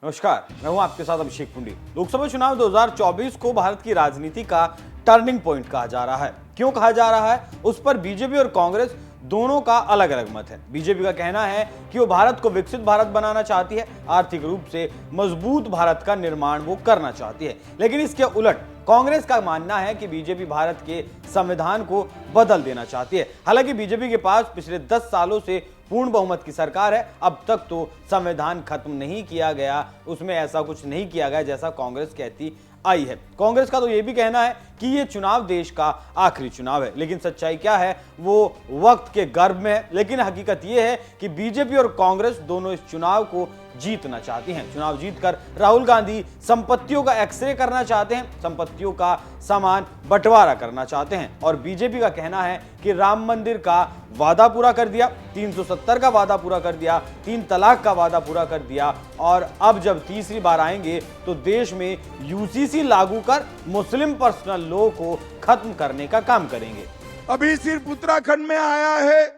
नमस्कार, मैं हूं आपके साथ अभिषेक पुंडी। लोकसभा चुनाव 2024 को भारत की राजनीति का टर्निंग पॉइंट कहा जा रहा है। क्यों कहा जा रहा है, उस पर बीजेपी और कांग्रेस दोनों का अलग अलग मत है। बीजेपी का कहना है कि वो भारत को विकसित भारत बनाना चाहती है, आर्थिक रूप से मजबूत भारत का निर्माण वो करना चाहती है। लेकिन इसके उलट कांग्रेस का मानना है कि बीजेपी भारत के संविधान को बदल देना चाहती है। हालांकि बीजेपी के पास पिछले 10 सालों से पूर्ण बहुमत की सरकार है, अब तक तो संविधान खत्म नहीं किया गया, उसमें ऐसा कुछ नहीं किया गया जैसा कांग्रेस कहती आई है। कांग्रेस का तो यह भी कहना है कि यह चुनाव देश का आखिरी चुनाव है, लेकिन सच्चाई क्या है वो वक्त के गर्भ में है। लेकिन हकीकत यह है कि बीजेपी और कांग्रेस दोनों इस चुनाव को जीतना चाहती हैं। चुनाव जीतकर राहुल गांधी संपत्तियों का एक्सरे करना चाहते हैं, संपत्तियों का समान बंटवारा करना चाहते हैं। और बीजेपी का कहना है कि राम मंदिर का वादा पूरा कर दिया, 370 का वादा पूरा कर दिया, 3 तलाक का वादा पूरा कर दिया, और अब जब तीसरी बार आएंगे तो देश में यूसीसी लागू कर मुस्लिम पर्सनल लॉ को खत्म करने का काम करेंगे। अभी सिर्फ उत्तराखंड में आया है,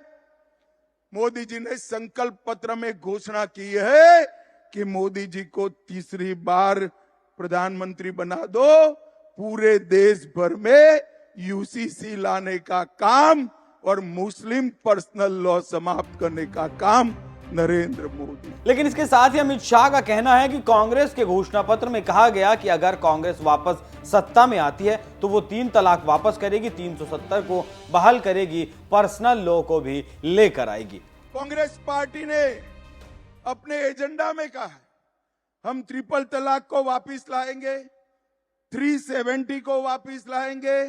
मोदी जी ने संकल्प पत्र में घोषणा की है कि मोदी जी को तीसरी बार प्रधानमंत्री बना दो, पूरे देश भर में यूसीसी लाने का काम और मुस्लिम पर्सनल लॉ समाप्त करने का काम नरेंद्र मोदी। लेकिन इसके साथ ही अमित शाह का कहना है कि कांग्रेस के घोषणा पत्र में कहा गया कि अगर कांग्रेस वापस सत्ता में आती है तो वो 3 तलाक वापस करेगी, 370 को बहाल करेगी, पर्सनल लॉ को भी लेकर आएगी। कांग्रेस पार्टी ने अपने एजेंडा में कहा है हम ट्रिपल तलाक को वापस लाएंगे, 370 को वापस लाएंगे,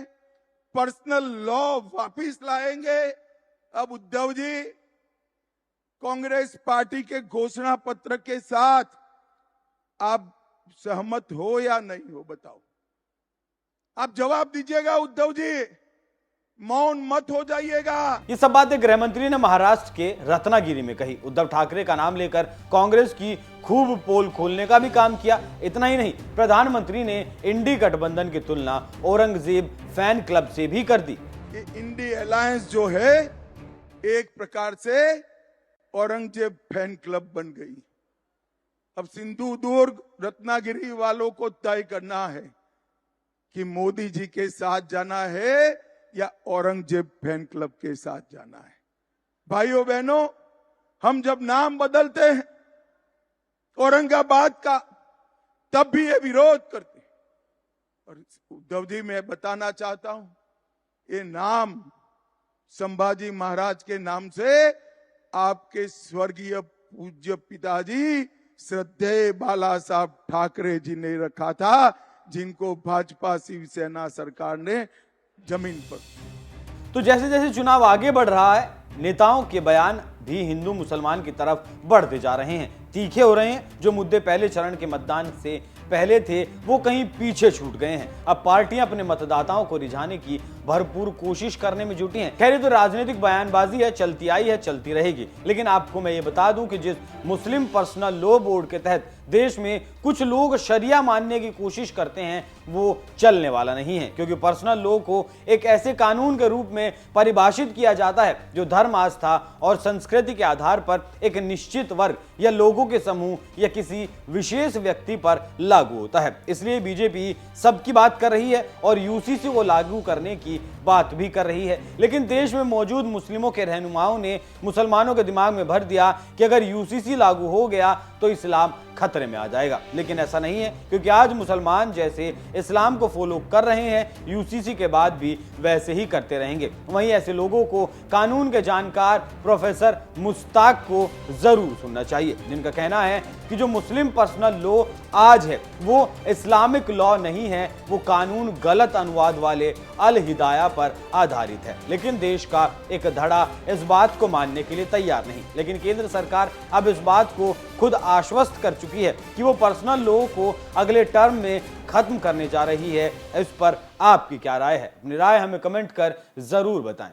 पर्सनल लॉ वापस लाएंगे। अब उद्धव जी, कांग्रेस पार्टी के घोषणा पत्र के साथ आप सहमत हो या नहीं हो, बताओ। आप जवाब दीजिएगा उद्धव जी, मौन मत हो जाइएगा। ये सब बातें गृह मंत्री ने महाराष्ट्र के रत्नागिरी में कही। उद्धव ठाकरे का नाम लेकर कांग्रेस की खूब पोल खोलने का भी काम किया। इतना ही नहीं, प्रधानमंत्री ने इंडी गठबंधन की तुलना औरंगजेब फैन क्लब से भी कर दी। इंडी अलायंस जो है एक प्रकार से औरंगजेब फैन क्लब बन गई। अब सिंधु दुर्ग रत्नागिरी वालों को तय करना है कि मोदी जी के साथ जाना है या औरंगजेब फैन क्लब के साथ जाना है। भाइयों बहनों, हम जब नाम बदलते हैं औरंगाबाद का, तब भी ये विरोध करते हैं। और उद्धव जी, मैं बताना चाहता हूं, ये नाम संभाजी महाराज के नाम से आपके स्वर्गीय पूज्य पिताजी श्रद्धेय बाला साहब ठाकरे जी ने रखा था, जिनको भाजपा शिवसेना सरकार ने जमीन पर। तो जैसे जैसे चुनाव आगे बढ़ रहा है, नेताओं के बयान भी हिंदू मुसलमान की तरफ बढ़ते जा रहे हैं, तीखे हो रहे हैं। जो मुद्दे पहले चरण के मतदान से पहले थे वो कहीं पीछे छूट गए हैं। अब पार्टियां अपने मतदाताओं को रिझाने की भरपूर कोशिश करने में जुटी हैं। खैर, तो राजनीतिक बयानबाजी है, चलती आई है, चलती रहेगी। लेकिन आपको मैं ये बता दूं कि जिस मुस्लिम पर्सनल लॉ बोर्ड के तहत देश में कुछ लोग शरिया मानने की कोशिश करते हैं, वो चलने वाला नहीं है। क्योंकि पर्सनल लॉ को एक ऐसे कानून के रूप में परिभाषित किया जाता है जो धर्म, आस्था और संस्कृति के आधार पर एक निश्चित वर्ग या लोगों के समूह या किसी विशेष व्यक्ति पर लागू होता है। इसलिए बीजेपी सबकी बात कर रही है और यूसीसी को लागू करने की बात भी कर रही है। लेकिन देश में मौजूद मुस्लिमों के रहनुमाओं ने मुसलमानों के दिमाग में भर दिया कि अगर यूसीसी लागू हो गया तो इस्लाम खतरे में आ जाएगा। लेकिन ऐसा नहीं है, क्योंकि आज मुसलमान जैसे इस्लाम को फॉलो कर रहे हैं, यूसीसी के बाद भी वैसे ही करते रहेंगे। वहीं ऐसे लोगों को कानून के जानकार प्रोफेसर मुश्ताक को जरूर सुनना चाहिए, जिनका कहना है कि जो मुस्लिम पर्सनल लॉ आज है वो इस्लामिक लॉ नहीं है, वो कानून गलत अनुवाद वाले अल हिदाया पर आधारित है। लेकिन देश का एक धड़ा इस बात को मानने के लिए तैयार नहीं। लेकिन केंद्र सरकार अब इस बात को खुद आश्वस्त कर चुकी है कि वो पर्सनल लॉ को अगले टर्म में खत्म करने जा रही है। इस पर आपकी क्या राय है? अपनी राय हमें कमेंट कर जरूर बताएं।